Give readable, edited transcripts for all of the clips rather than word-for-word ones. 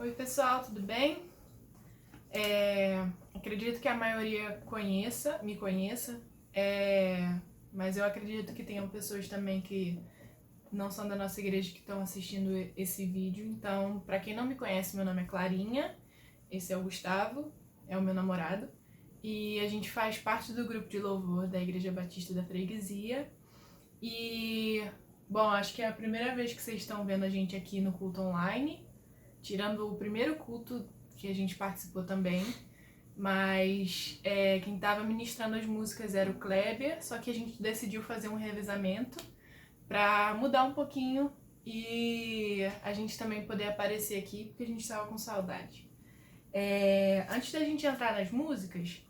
Oi pessoal, tudo bem? Acredito que a maioria me conheça, mas eu acredito que tenham pessoas também que não são da nossa igreja que estão assistindo esse vídeo. Então, para quem não me conhece, meu nome é Clarinha, esse é o Gustavo, é o meu namorado, e a gente faz parte do grupo de louvor da Igreja Batista da Freguesia. E, bom, acho que é a primeira vez que vocês estão vendo a gente aqui no culto online, tirando o primeiro culto que a gente participou também, mas quem estava ministrando as músicas era o Kleber, só que a gente decidiu fazer um revezamento para mudar um pouquinho e a gente também poder aparecer aqui, porque a gente estava com saudade. Antes da gente entrar nas músicas,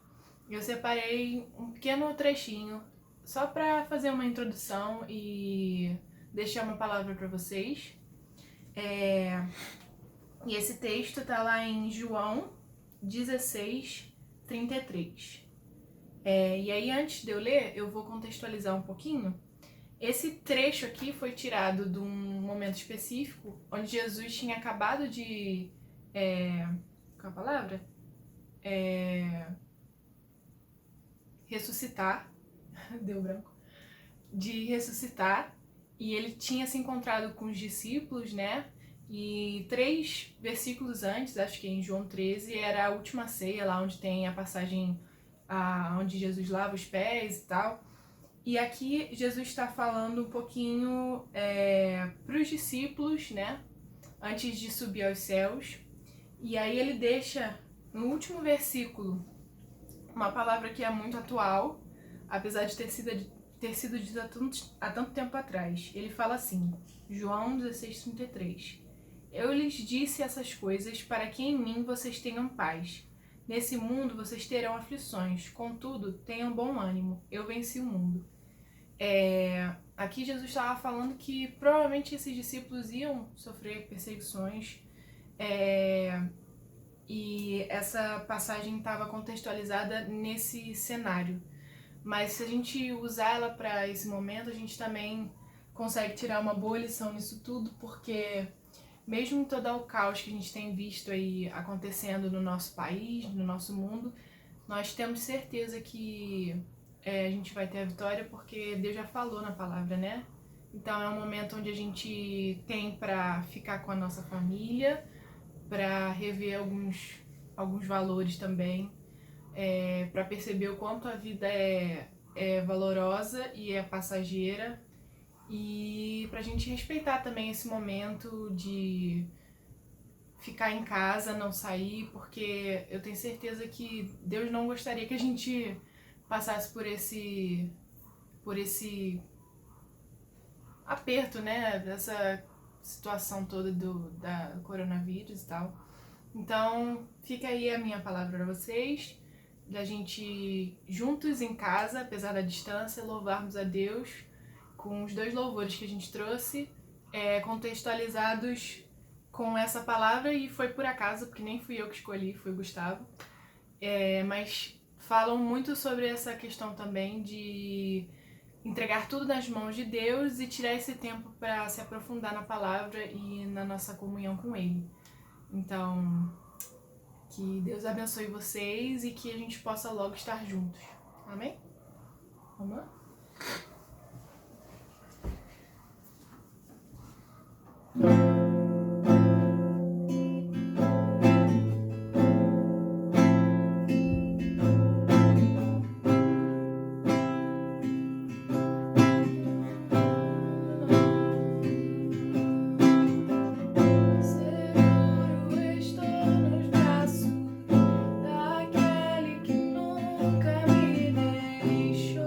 eu separei um pequeno trechinho só para fazer uma introdução e deixar uma palavra para vocês. E esse texto está lá em João 16, 33. E aí, antes de eu ler, eu vou contextualizar um pouquinho. Esse trecho aqui foi tirado de um momento específico, onde Jesus tinha acabado de... qual é a palavra? Ressuscitar. Deu branco. De ressuscitar. E ele tinha se encontrado com os discípulos, né? E 3 versículos antes, acho que em João 13, era a última ceia, lá onde tem a passagem onde Jesus lava os pés e tal. E aqui Jesus está falando um pouquinho para os discípulos, né? Antes de subir aos céus. E aí ele deixa no último versículo uma palavra que é muito atual, apesar de ter sido dita há tanto tempo atrás. Ele fala assim, João 16:33. Eu lhes disse essas coisas para que em mim vocês tenham paz. Nesse mundo vocês terão aflições, contudo, tenham bom ânimo, eu venci o mundo. Aqui Jesus estava falando que provavelmente esses discípulos iam sofrer perseguições, e essa passagem estava contextualizada nesse cenário. Mas se a gente usar ela para esse momento, a gente também consegue tirar uma boa lição nisso tudo, porque mesmo em todo o caos que a gente tem visto aí acontecendo no nosso país, no nosso mundo, nós temos certeza que a gente vai ter a vitória, porque Deus já falou na palavra, né? Então é um momento onde a gente tem para ficar com a nossa família, para rever alguns valores também, para perceber o quanto a vida é valorosa e é passageira, e pra gente respeitar também esse momento de ficar em casa, não sair, porque eu tenho certeza que Deus não gostaria que a gente passasse por esse aperto, né, dessa situação toda da coronavírus e tal. Então, fica aí a minha palavra para vocês, da gente juntos em casa, apesar da distância, louvarmos a Deus com os 2 louvores que a gente trouxe, contextualizados com essa palavra, e foi por acaso, porque nem fui eu que escolhi, foi o Gustavo. Mas falam muito sobre essa questão também de entregar tudo nas mãos de Deus e tirar esse tempo para se aprofundar na palavra e na nossa comunhão com Ele. Então, que Deus abençoe vocês e que a gente possa logo estar juntos. Amém? Vamos lá? Daquele que nunca me deixou.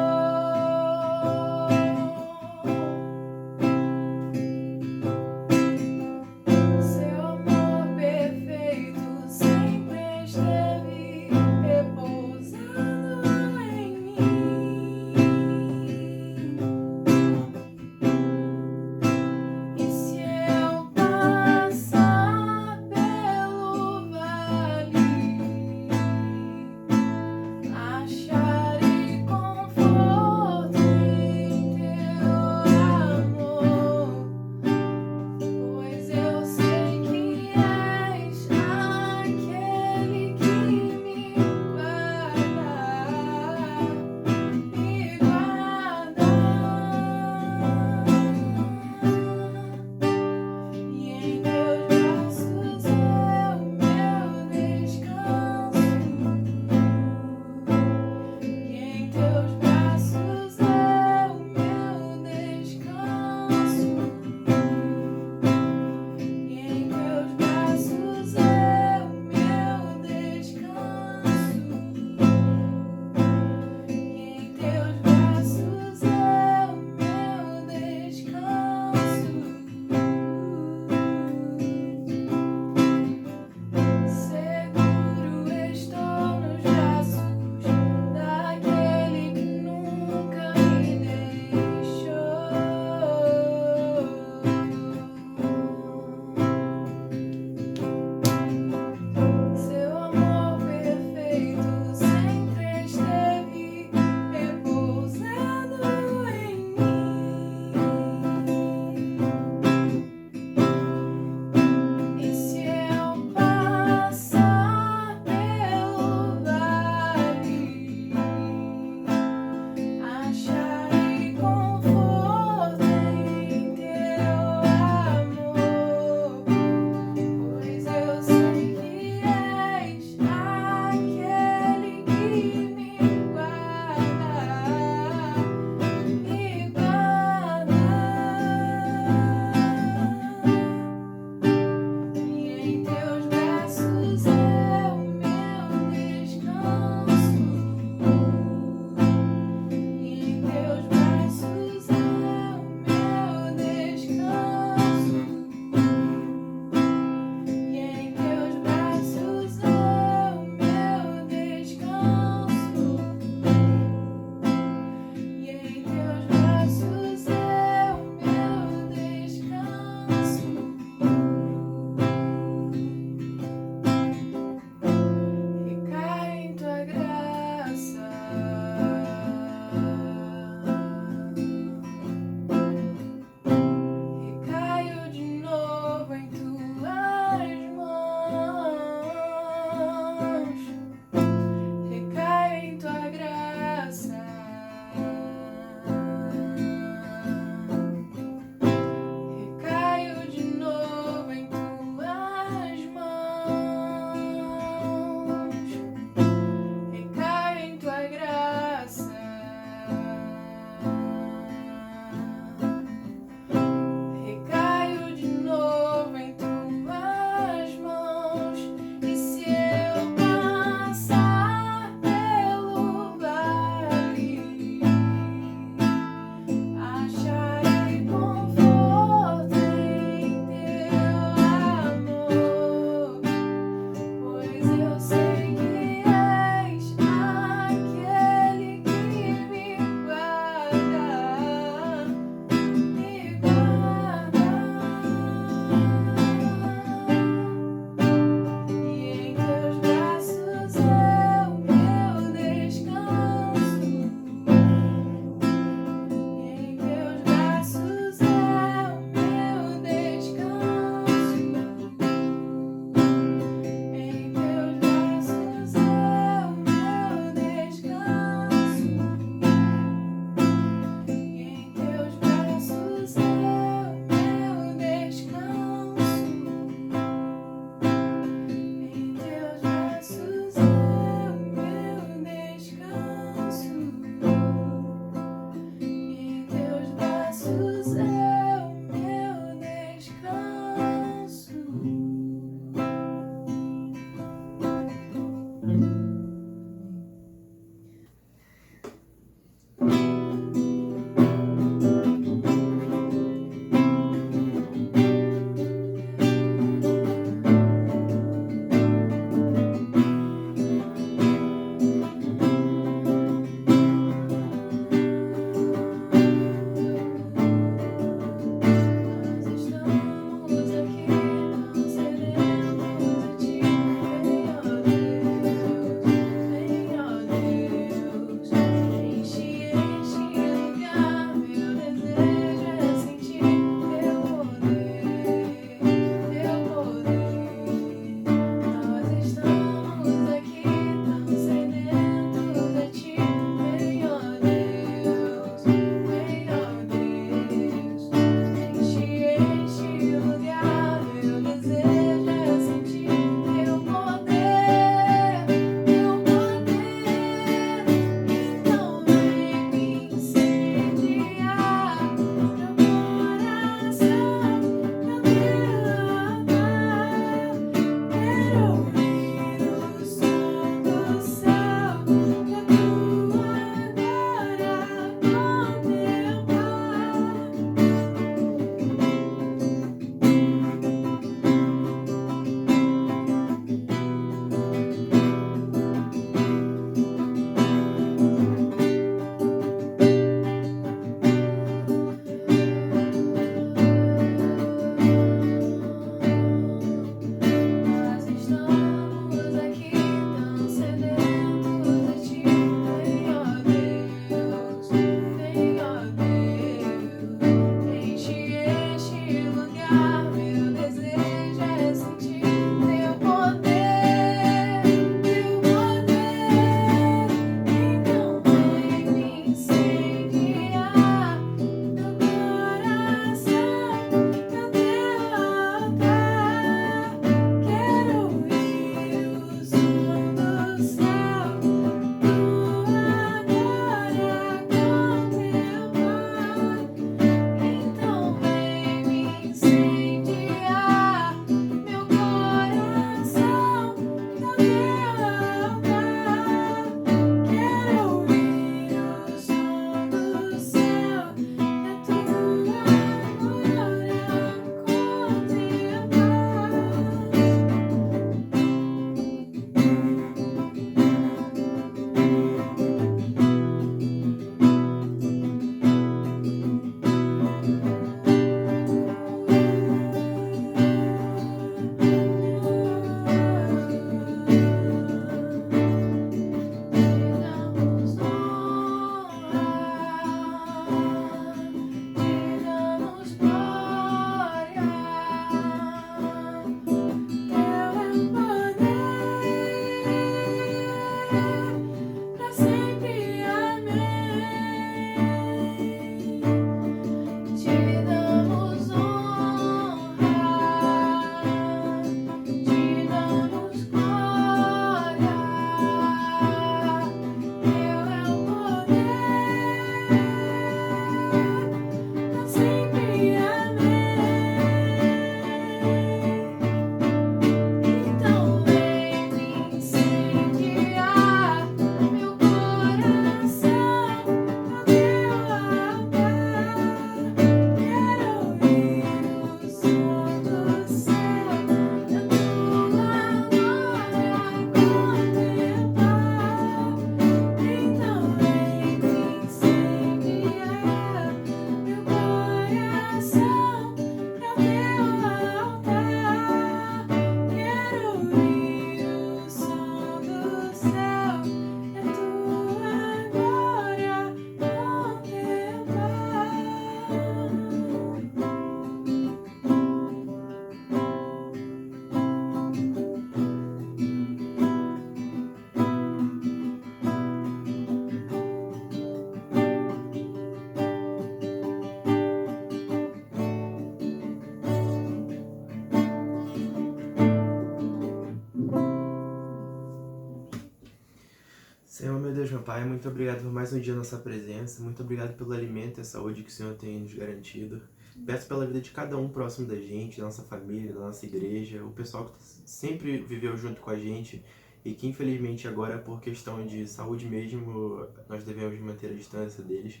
Senhor, meu Deus, meu Pai, muito obrigado por mais um dia na nossa presença, muito obrigado pelo alimento e a saúde que o Senhor tem nos garantido. Peço pela vida de cada um próximo da gente, da nossa família, da nossa igreja, o pessoal que sempre viveu junto com a gente e que infelizmente agora por questão de saúde mesmo nós devemos manter a distância deles.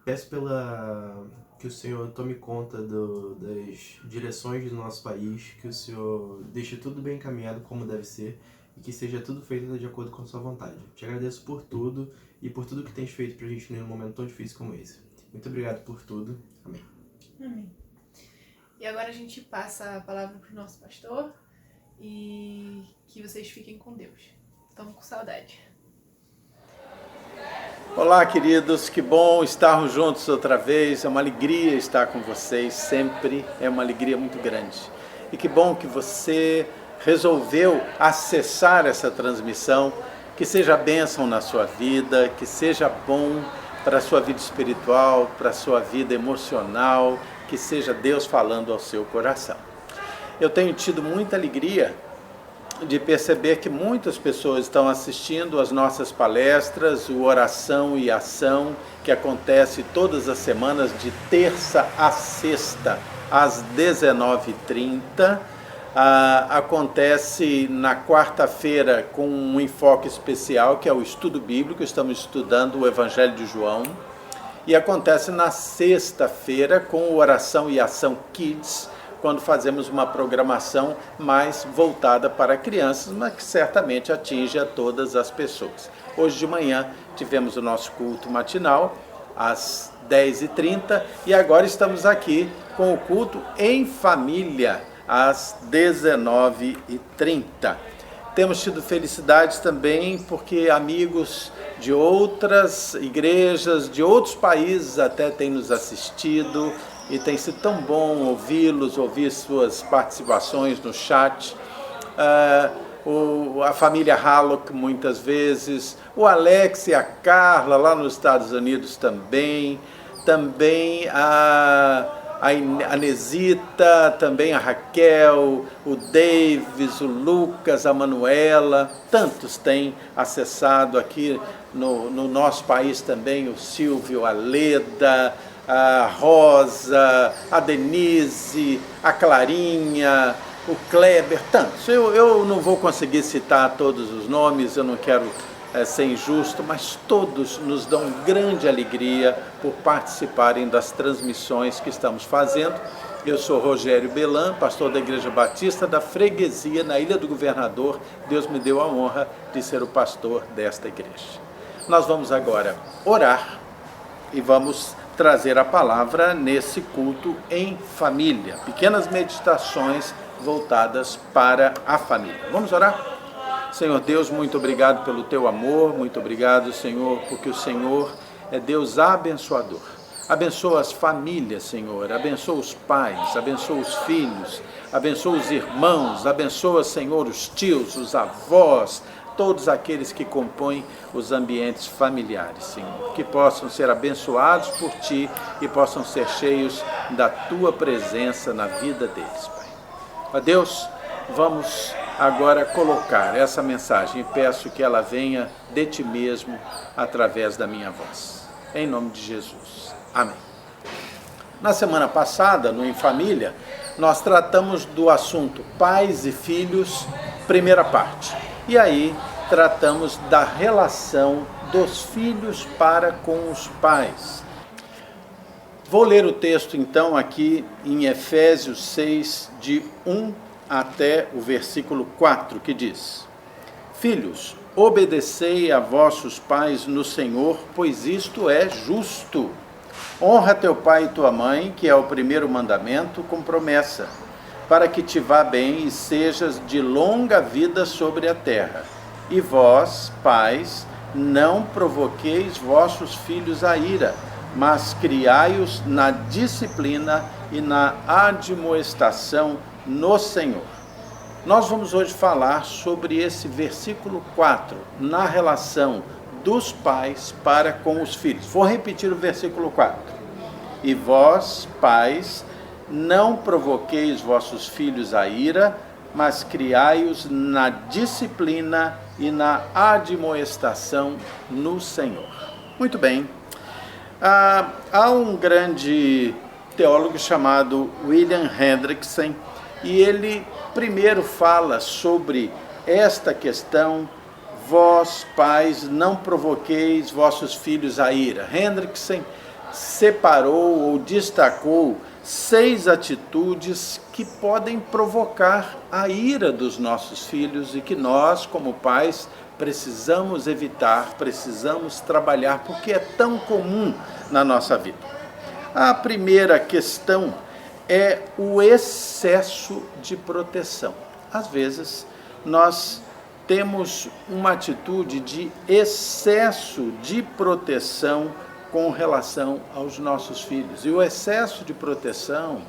Peço que o Senhor tome conta das direções do nosso país, que o Senhor deixe tudo bem encaminhado como deve ser e que seja tudo feito de acordo com a sua vontade. Te agradeço por tudo e por tudo que tens feito pra gente num momento tão difícil como esse. Muito obrigado por tudo. Amém. Amém. E agora a gente passa a palavra pro nosso pastor e que vocês fiquem com Deus. Estamos com saudade. Olá, queridos, que bom estarmos juntos outra vez, é uma alegria estar com vocês, sempre é uma alegria muito grande. E que bom que você resolveu acessar essa transmissão, que seja bênção na sua vida, que seja bom para a sua vida espiritual, para a sua vida emocional, que seja Deus falando ao seu coração. Eu tenho tido muita alegria de perceber que muitas pessoas estão assistindo às nossas palestras, o Oração e Ação, que acontece todas as semanas de terça a sexta, às 19h30. Acontece na quarta-feira com um enfoque especial, que é o estudo bíblico, estamos estudando o Evangelho de João. E acontece na sexta-feira com o Oração e Ação Kids, quando fazemos uma programação mais voltada para crianças, mas que certamente atinge a todas as pessoas. Hoje de manhã tivemos o nosso culto matinal, às 10h30, e agora estamos aqui com o culto em família, às 19h30. Temos tido felicidades também porque amigos de outras igrejas, de outros países até têm nos assistido e tem sido tão bom ouvi-los, ouvir suas participações no chat. A família Hallock muitas vezes, o Alex e a Carla lá nos Estados Unidos também a Nesita, também a Raquel, o Davis, o Lucas, a Manuela, tantos têm acessado aqui no nosso país também, o Silvio, a Leda, a Rosa, a Denise, a Clarinha, o Kleber, tantos. Eu não vou conseguir citar todos os nomes, eu não quero ser injusto, mas todos nos dão grande alegria por participarem das transmissões que estamos fazendo. Eu sou Rogério Belan, pastor da Igreja Batista da Freguesia, na Ilha do Governador. Deus me deu a honra de ser o pastor desta igreja. Nós vamos agora orar e vamos trazer a palavra nesse culto em família. Pequenas meditações voltadas para a família. Vamos orar? Senhor Deus, muito obrigado pelo teu amor, muito obrigado, Senhor, porque o Senhor é Deus abençoador. Abençoa as famílias, Senhor, abençoa os pais, abençoa os filhos, abençoa os irmãos, abençoa, Senhor, os tios, os avós, todos aqueles que compõem os ambientes familiares, Senhor, que possam ser abençoados por Ti e possam ser cheios da Tua presença na vida deles, Pai. Ó Deus, vamos agora colocar essa mensagem e peço que ela venha de Ti mesmo através da minha voz. Em nome de Jesus. Amém. Na semana passada, no Em Família, nós tratamos do assunto pais e filhos, primeira parte. E aí tratamos da relação dos filhos para com os pais. Vou ler o texto então aqui em Efésios 6, de 1 até o versículo 4, que diz: Filhos, obedecei a vossos pais no Senhor, pois isto é justo. Honra teu pai e tua mãe, que é o primeiro mandamento, com promessa, para que te vá bem e sejas de longa vida sobre a terra. E vós, pais, não provoqueis vossos filhos a ira, mas criai-os na disciplina e na admoestação no Senhor. Nós vamos hoje falar sobre esse versículo 4, na relação dos pais para com os filhos. Vou repetir o versículo 4. E vós, pais, não provoqueis vossos filhos a ira, mas criai-os na disciplina e na admoestação no Senhor. Muito bem. Há um grande teólogo chamado William Hendrickson, e ele primeiro fala sobre esta questão: vós, pais, não provoqueis vossos filhos a ira. Hendrickson separou ou destacou 6 atitudes que podem provocar a ira dos nossos filhos e que nós, como pais, precisamos evitar, precisamos trabalhar, porque é tão comum na nossa vida. A primeira questão é o excesso de proteção. Às vezes, nós temos uma atitude de excesso de proteção com relação aos nossos filhos. E o excesso de proteção,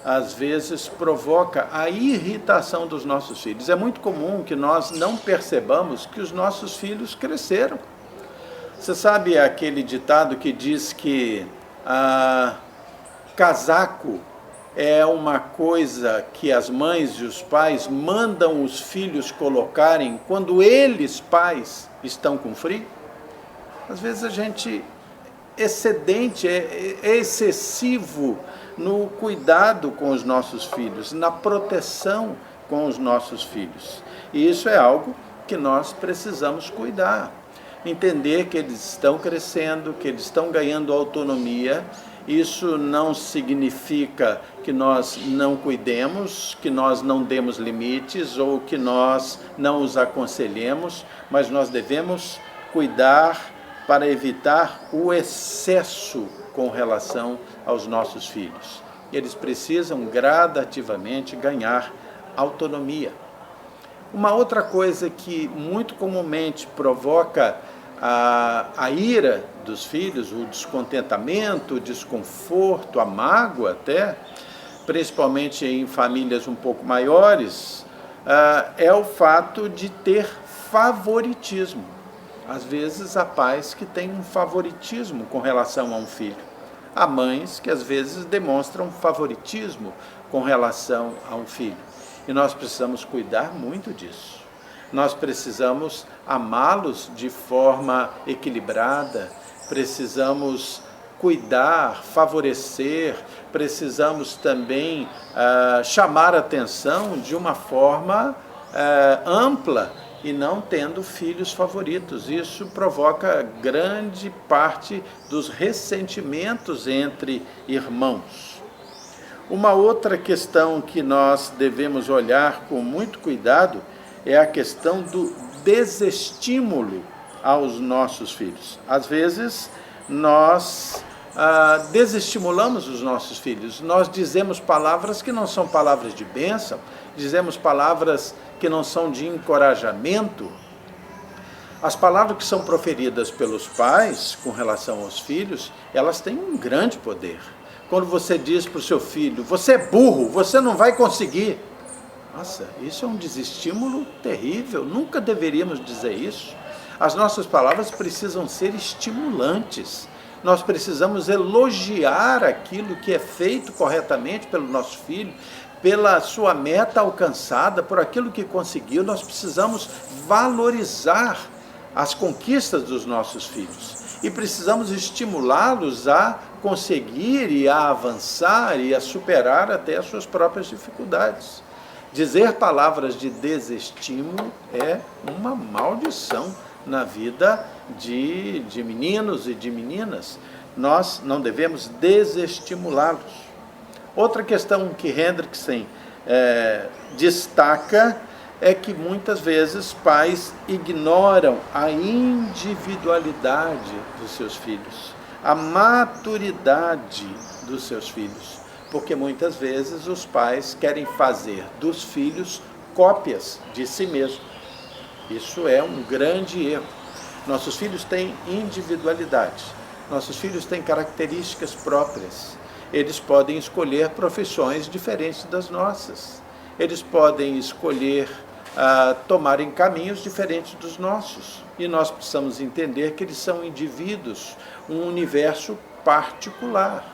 às vezes, provoca a irritação dos nossos filhos. É muito comum que nós não percebamos que os nossos filhos cresceram. Você sabe aquele ditado que diz que casaco é uma coisa que as mães e os pais mandam os filhos colocarem quando eles, pais, estão com frio? Às vezes a gente é excessivo no cuidado com os nossos filhos, na proteção com os nossos filhos. E isso é algo que nós precisamos cuidar. Entender que eles estão crescendo, que eles estão ganhando autonomia. Isso não significa que nós não cuidemos, que nós não demos limites ou que nós não os aconselhemos, mas nós devemos cuidar para evitar o excesso com relação aos nossos filhos. eles precisam gradativamente ganhar autonomia. Uma outra coisa que muito comumente provoca a ira dos filhos, o descontentamento, o desconforto, a mágoa até, principalmente em famílias um pouco maiores, é o fato de ter favoritismo. Às vezes há pais que têm um favoritismo com relação a um filho. Há mães que às vezes demonstram favoritismo com relação a um filho. E nós precisamos cuidar muito disso. Nós precisamos amá-los de forma equilibrada, precisamos cuidar, favorecer, precisamos também chamar a atenção de uma forma ampla e não tendo filhos favoritos. Isso provoca grande parte dos ressentimentos entre irmãos. Uma outra questão que nós devemos olhar com muito cuidado é a questão do desestímulo aos nossos filhos. Às vezes, nós desestimulamos os nossos filhos. Nós dizemos palavras que não são palavras de bênção, dizemos palavras que não são de encorajamento. As palavras que são proferidas pelos pais com relação aos filhos, elas têm um grande poder. Quando você diz para o seu filho, você é burro, você não vai conseguir. Nossa, isso é um desestímulo terrível, nunca deveríamos dizer isso. As nossas palavras precisam ser estimulantes. Nós precisamos elogiar aquilo que é feito corretamente pelo nosso filho, pela sua meta alcançada, por aquilo que conseguiu. Nós precisamos valorizar as conquistas dos nossos filhos e precisamos estimulá-los a conseguir e a avançar e a superar até as suas próprias dificuldades. Dizer palavras de desestímulo é uma maldição na vida de meninos e de meninas. Nós não devemos desestimulá-los. Outra questão que Hendriksen destaca é que muitas vezes pais ignoram a individualidade dos seus filhos, a maturidade dos seus filhos, porque muitas vezes os pais querem fazer dos filhos cópias de si mesmos. Isso é um grande erro. Nossos filhos têm individualidade, nossos filhos têm características próprias. Eles podem escolher profissões diferentes das nossas. Eles podem escolher tomarem caminhos diferentes dos nossos. E nós precisamos entender que eles são indivíduos, um universo particular.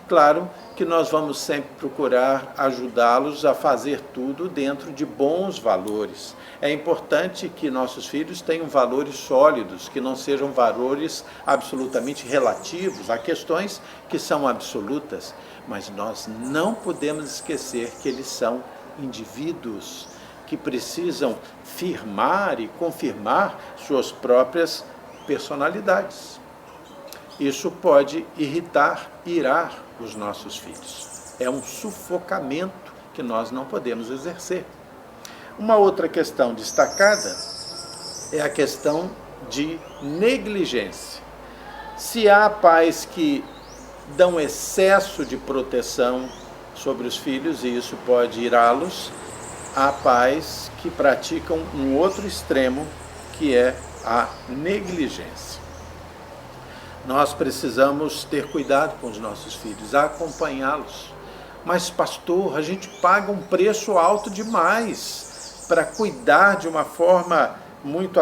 Claro que nós vamos sempre procurar ajudá-los a fazer tudo dentro de bons valores. É importante que nossos filhos tenham valores sólidos, que não sejam valores absolutamente relativos. Há questões que são absolutas, mas nós não podemos esquecer que eles são indivíduos que precisam firmar e confirmar suas próprias personalidades. Isso pode irar os nossos filhos. É um sufocamento que nós não podemos exercer. Uma outra questão destacada é a questão de negligência. Se há pais que dão excesso de proteção sobre os filhos, e isso pode irá-los, há pais que praticam um outro extremo, que é a negligência. Nós precisamos ter cuidado com os nossos filhos, acompanhá-los. Mas, pastor, a gente paga um preço alto demais para cuidar de uma forma muito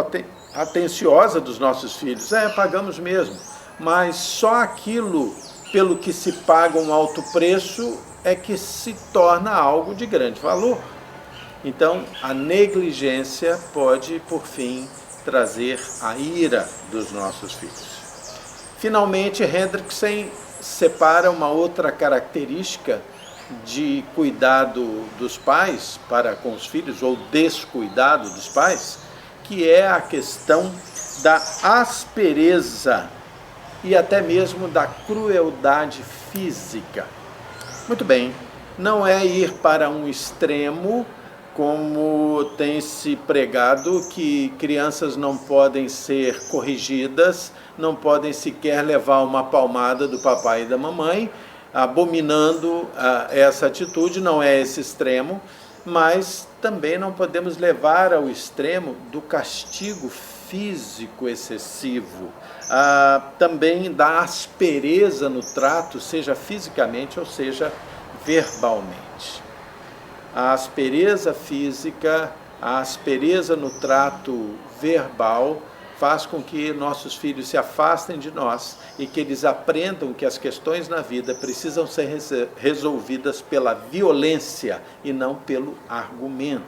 atenciosa dos nossos filhos. Pagamos mesmo, mas só aquilo pelo que se paga um alto preço é que se torna algo de grande valor. Então, a negligência pode, por fim, trazer a ira dos nossos filhos. Finalmente, Hendriksen separa uma outra característica de cuidado dos pais para com os filhos, ou descuidado dos pais, que é a questão da aspereza e até mesmo da crueldade física. Muito bem, não é ir para um extremo, como tem se pregado, que crianças não podem ser corrigidas, não podem sequer levar uma palmada do papai e da mamãe, abominando essa atitude, não é esse extremo, mas também não podemos levar ao extremo do castigo físico excessivo, também da aspereza no trato, seja fisicamente ou seja verbalmente. A aspereza física, a aspereza no trato verbal faz com que nossos filhos se afastem de nós e que eles aprendam que as questões na vida precisam ser resolvidas pela violência e não pelo argumento.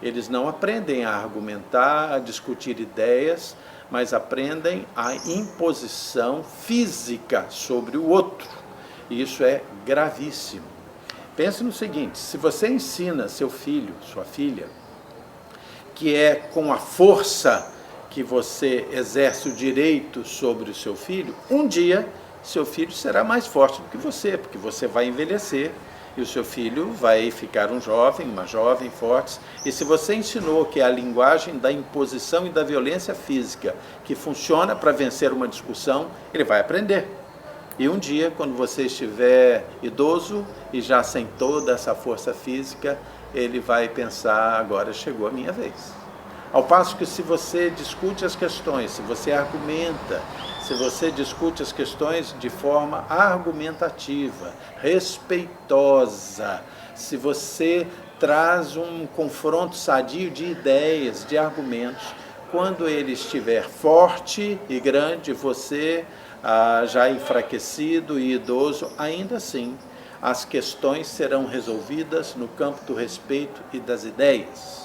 Eles não aprendem a argumentar, a discutir ideias, mas aprendem a imposição física sobre o outro. E isso é gravíssimo. Pense no seguinte, se você ensina seu filho, sua filha, que é com a força que você exerce o direito sobre o seu filho, um dia seu filho será mais forte do que você, porque você vai envelhecer e o seu filho vai ficar um jovem, uma jovem fortes. E se você ensinou que é a linguagem da imposição e da violência física que funciona para vencer uma discussão, ele vai aprender. E um dia, quando você estiver idoso e já sem toda essa força física, ele vai pensar, agora chegou a minha vez. Ao passo que se você discute as questões, se você argumenta, se você discute as questões de forma argumentativa, respeitosa, se você traz um confronto sadio de ideias, de argumentos, quando ele estiver forte e grande, você já enfraquecido e idoso, ainda assim, as questões serão resolvidas no campo do respeito e das ideias.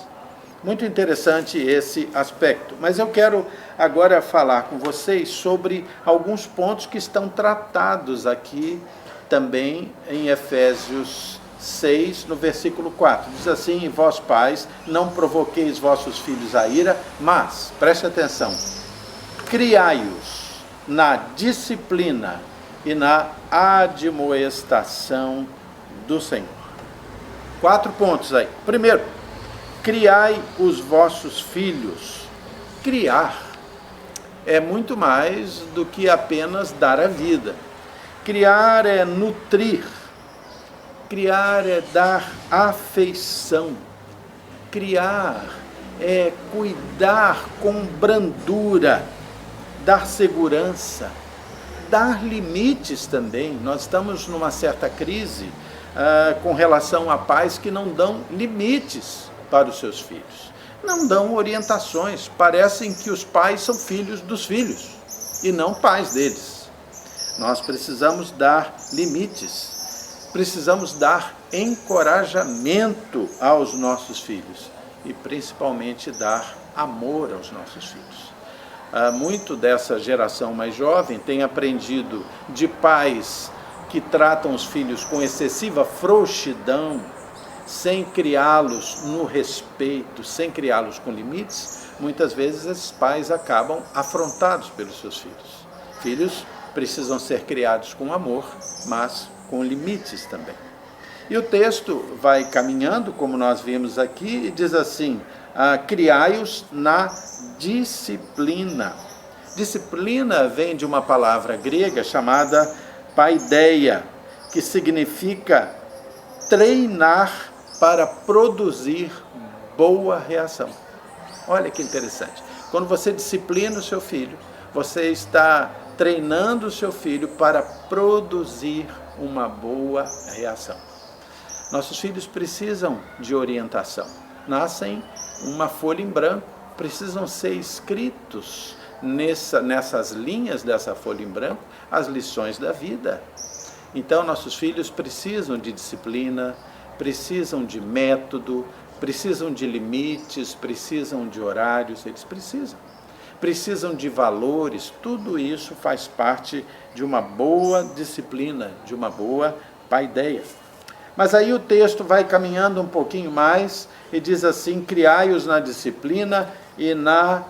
Muito interessante esse aspecto, mas eu quero agora falar com vocês sobre alguns pontos que estão tratados aqui também em Efésios 6, no versículo 4. Diz assim, vós pais, não provoqueis vossos filhos a ira, mas, preste atenção, criai-os na disciplina e na admoestação do Senhor. 4 pontos aí. Primeiro, criai os vossos filhos. Criar é muito mais do que apenas dar a vida. Criar é nutrir. Criar é dar afeição. Criar é cuidar com brandura, dar segurança, dar limites também. Nós estamos numa certa crise com relação a pais que não dão limites para os seus filhos. Não dão orientações. Parecem que os pais são filhos dos filhos e não pais deles. Nós precisamos dar limites. Precisamos dar encorajamento aos nossos filhos e principalmente dar amor aos nossos filhos. Muito dessa geração mais jovem tem aprendido de pais que tratam os filhos com excessiva frouxidão, sem criá-los no respeito, sem criá-los com limites. Muitas vezes esses pais acabam afrontados pelos seus filhos. Filhos precisam ser criados com amor, mas com limites também. E o texto vai caminhando, como nós vimos aqui, e diz assim, criai-os na disciplina. Disciplina vem de uma palavra grega chamada paideia, que significa treinar para produzir boa reação. Olha que interessante. Quando você disciplina o seu filho, você está treinando o seu filho para produzir uma boa reação. Nossos filhos precisam de orientação. Nascem uma folha em branco, precisam ser escritos nessas linhas dessa folha em branco as lições da vida. Então, nossos filhos precisam de disciplina, precisam de método, precisam de limites, precisam de horários, eles precisam de valores. Tudo isso faz parte de uma boa disciplina, de uma boa paideia. Mas aí o texto vai caminhando um pouquinho mais e diz assim, criai-os na disciplina e na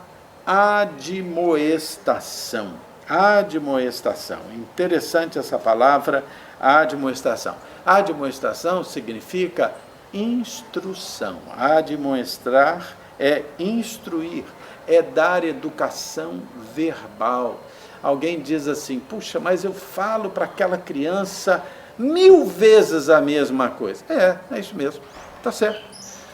admoestação. Admoestação. Interessante essa palavra, admoestação. Admoestação significa instrução. Admoestrar é instruir, é dar educação verbal. alguém diz assim, puxa, mas eu falo para aquela criança 1000 vezes a mesma coisa. É isso mesmo, está certo.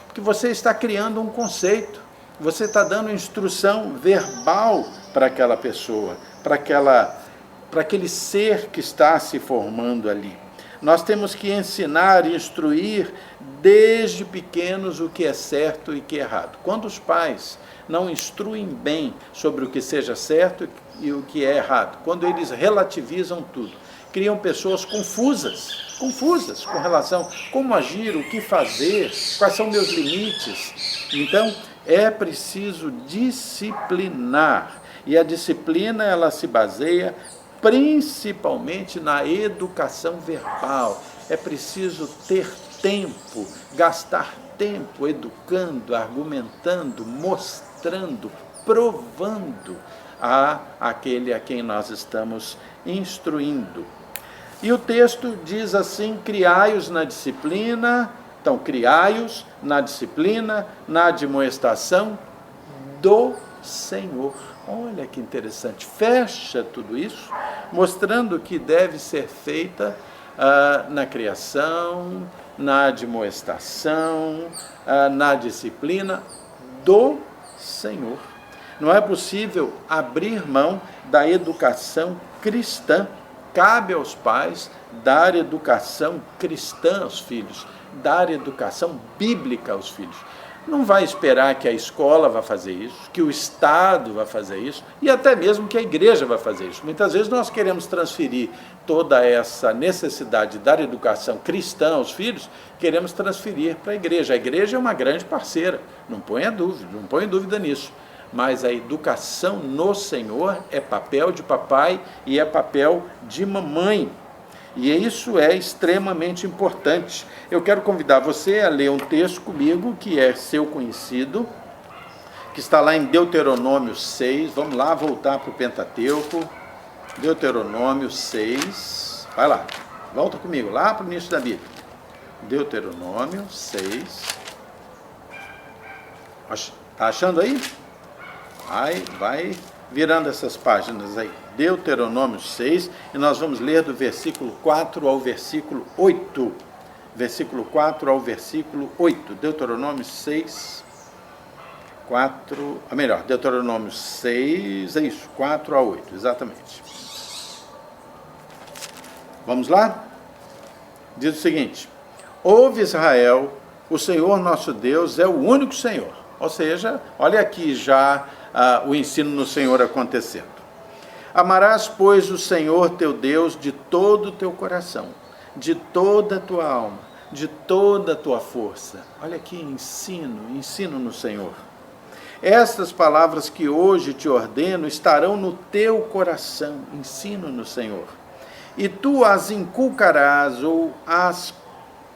Porque você está criando um conceito, você está dando instrução verbal para aquela pessoa, para aquele ser que está se formando ali. Nós temos que ensinar e instruir desde pequenos o que é certo e o que é errado. Quando os pais não instruem bem sobre o que seja certo e o que é errado, quando eles relativizam tudo, criam pessoas confusas com relação a como agir, o que fazer, quais são meus limites. Então, é preciso disciplinar. E a disciplina, ela se baseia principalmente na educação verbal. É preciso ter tempo, gastar tempo educando, argumentando, mostrando, provando aquele a quem nós estamos instruindo. E o texto diz assim, criai-os na disciplina, então criai-os na disciplina, na admoestação do Senhor. Olha que interessante, fecha tudo isso, mostrando que deve ser feita na criação, na admoestação, na disciplina do Senhor. Não é possível abrir mão da educação cristã. Cabe aos pais dar educação cristã aos filhos, dar educação bíblica aos filhos. Não vai esperar que a escola vá fazer isso, que o Estado vá fazer isso, e até mesmo que a igreja vá fazer isso. Muitas vezes nós queremos transferir toda essa necessidade de dar educação cristã aos filhos, queremos transferir para a igreja. A igreja é uma grande parceira, não ponha dúvida nisso. Mas a educação no Senhor é papel de papai e é papel de mamãe. E isso é extremamente importante. Eu quero convidar você a ler um texto comigo, que é seu conhecido, que está lá em Deuteronômio 6. Vamos lá, voltar para o Pentateuco. Deuteronômio 6. Vai lá, volta comigo, lá para o início da Bíblia. Deuteronômio 6. Está achando aí? Vai virando essas páginas aí. Deuteronômio 6, e nós vamos ler do versículo 4 ao versículo 8. Versículo 4 ao versículo 8. Deuteronômio 6, 4... Deuteronômio 6, é isso, 4 a 8, exatamente. Vamos lá? Diz o seguinte: ouve, Israel, o Senhor nosso Deus é o único Senhor. Ou seja, olha aqui já o ensino no Senhor acontecendo. Amarás, pois, o Senhor teu Deus de todo o teu coração, de toda a tua alma, de toda a tua força. Olha aqui, ensino no Senhor. Estas palavras que hoje te ordeno estarão no teu coração, ensino no Senhor. E tu as inculcarás ou as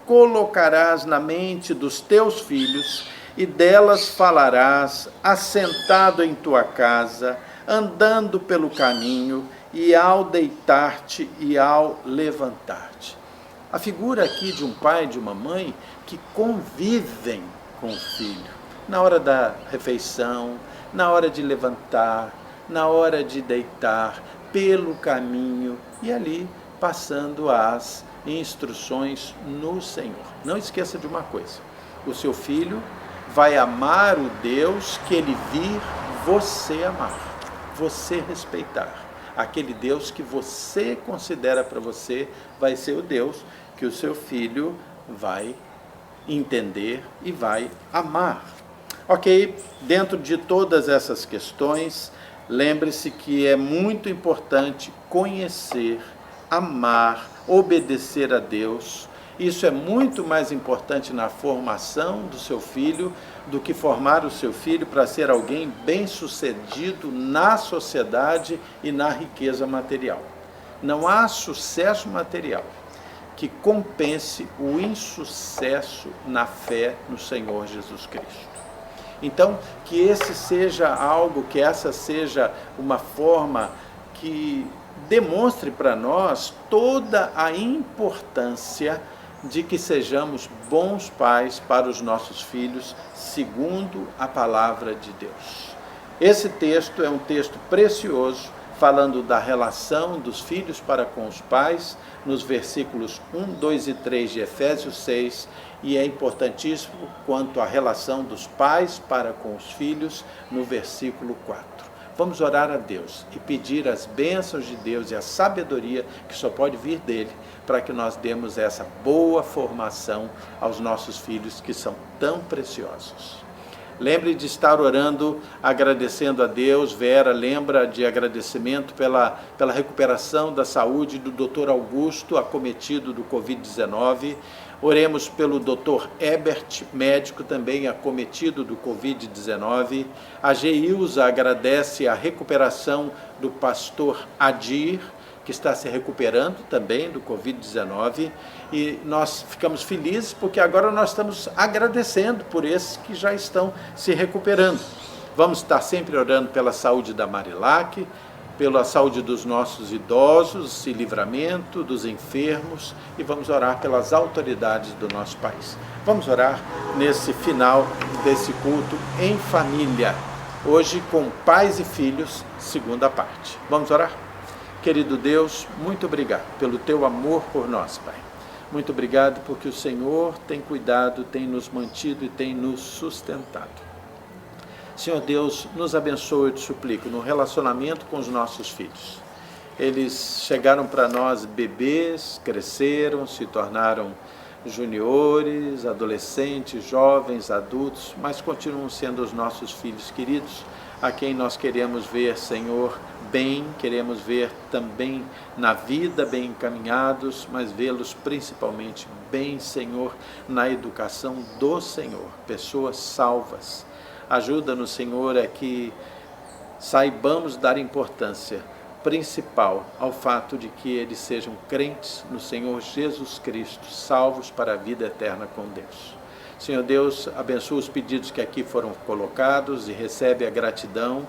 colocarás na mente dos teus filhos, e delas falarás, assentado em tua casa, andando pelo caminho, e ao deitar-te e ao levantar-te. A figura aqui de um pai e de uma mãe que convivem com o filho, na hora da refeição, na hora de levantar, na hora de deitar, pelo caminho, e ali passando as instruções no Senhor. Não esqueça de uma coisa: o seu filho vai amar o Deus que ele vir você amar, você respeitar. Aquele Deus que você considera para você vai ser o Deus que o seu filho vai entender e vai amar. Ok, dentro de todas essas questões, lembre-se que é muito importante conhecer, amar, obedecer a Deus. Isso é muito mais importante na formação do seu filho do que formar o seu filho para ser alguém bem-sucedido na sociedade e na riqueza material. Não há sucesso material que compense o insucesso na fé no Senhor Jesus Cristo. Então, que esse seja algo, que essa seja uma forma que demonstre para nós toda a importância de que sejamos bons pais para os nossos filhos, segundo a palavra de Deus. Esse texto é um texto precioso, falando da relação dos filhos para com os pais, nos versículos 1, 2 e 3 de Efésios 6, e é importantíssimo quanto à relação dos pais para com os filhos, no versículo 4. Vamos orar a Deus e pedir as bênçãos de Deus e a sabedoria que só pode vir dele, para que nós demos essa boa formação aos nossos filhos que são tão preciosos. Lembre de estar orando, agradecendo a Deus. Vera lembra de agradecimento pela recuperação da saúde do Dr. Augusto, acometido do Covid-19. Oremos pelo Dr. Ebert, médico também acometido do Covid-19. A Geilza agradece a recuperação do pastor Adir, que está se recuperando também do Covid-19, e nós ficamos felizes porque agora nós estamos agradecendo por esses que já estão se recuperando. Vamos estar sempre orando pela saúde da Marilac, pela saúde dos nossos idosos e livramento dos enfermos, e vamos orar pelas autoridades do nosso país. Vamos orar nesse final desse culto em família, hoje com pais e filhos, segunda parte. Vamos orar? Querido Deus, muito obrigado pelo teu amor por nós, Pai. Muito obrigado porque o Senhor tem cuidado, tem nos mantido e tem nos sustentado. Senhor Deus, nos abençoe, eu te suplico, no relacionamento com os nossos filhos. Eles chegaram para nós bebês, cresceram, se tornaram juniores, adolescentes, jovens, adultos, mas continuam sendo os nossos filhos queridos, a quem nós queremos ver, Senhor, bem, queremos ver também na vida bem encaminhados, mas vê-los principalmente bem, Senhor, na educação do Senhor, pessoas salvas. Ajuda-nos, Senhor, a que saibamos dar importância principal ao fato de que eles sejam crentes no Senhor Jesus Cristo, salvos para a vida eterna com Deus. Senhor Deus, abençoa os pedidos que aqui foram colocados e recebe a gratidão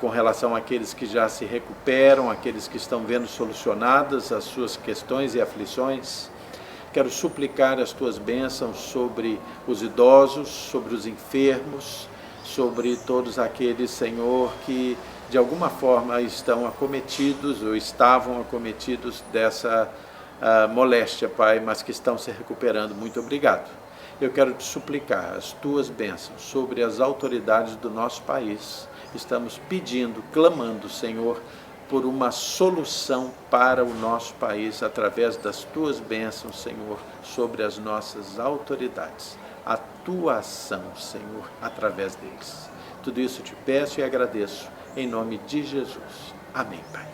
com relação àqueles que já se recuperam, aqueles que estão vendo solucionadas as suas questões e aflições. Quero suplicar as tuas bênçãos sobre os idosos, sobre os enfermos, sobre todos aqueles, Senhor, que de alguma forma estão acometidos ou estavam acometidos dessa moléstia, Pai, mas que estão se recuperando. Muito obrigado. Eu quero te suplicar as tuas bênçãos sobre as autoridades do nosso país. Estamos pedindo, clamando, Senhor, por uma solução para o nosso país através das tuas bênçãos, Senhor, sobre as nossas autoridades. A tua ação, Senhor, através deles. Tudo isso te peço e agradeço em nome de Jesus. Amém, Pai.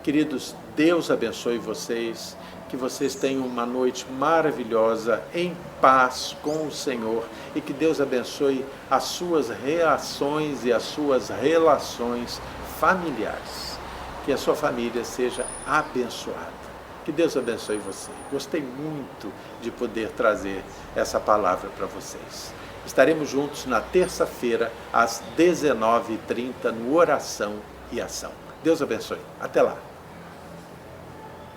Queridos, Deus abençoe vocês. Que vocês tenham uma noite maravilhosa, em paz com o Senhor, e que Deus abençoe as suas reações e as suas relações familiares. Que a sua família seja abençoada. Que Deus abençoe você. Gostei muito de poder trazer essa palavra para vocês. Estaremos juntos na terça-feira, às 19h30, no Oração e Ação. Deus abençoe. Até lá.